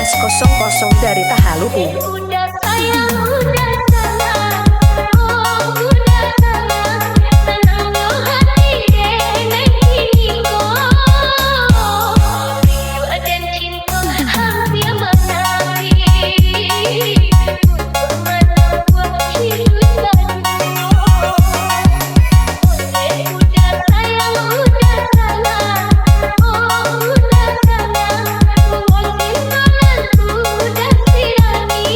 SMS 00 dari Tahaluhu. Udah sayang, udah salah, oh udah salah, tenang lo hati deh kiko. Rindu dan cinta hampir menari, untuk mana buat hidup baru. Udah sayang, udah salah, oh udah salah, buat simpananku udah sirami.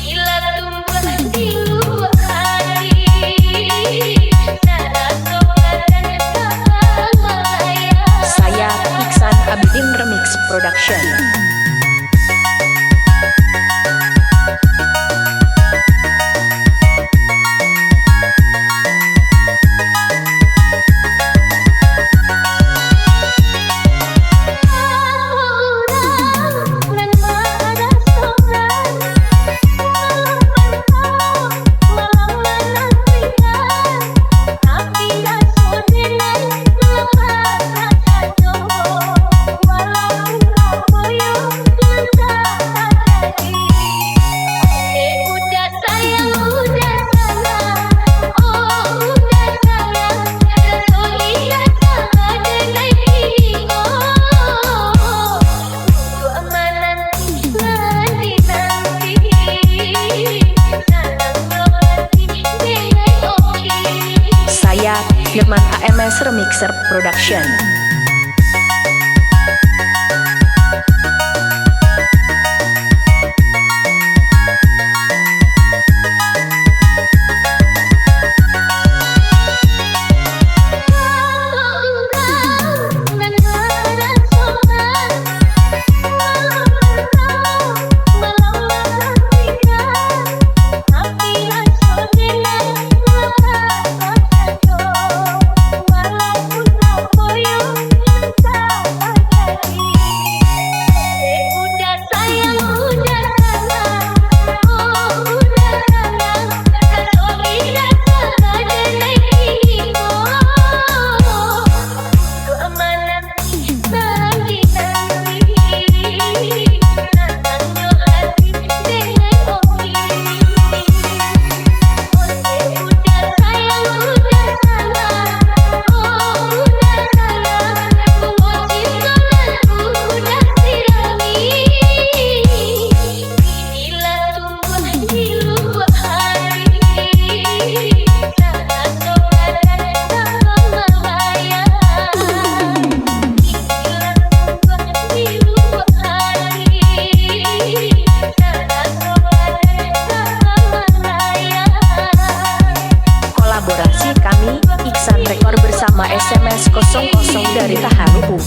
Gila tumbuh di luar hati, salah sobat dan kelalaian. Saya Iksan Abidin Remix Production. Saya Firman AMS Remixer Production. Kolaborasi kami Iksan Rekor bersama SMS 00 dari Tahaluhu.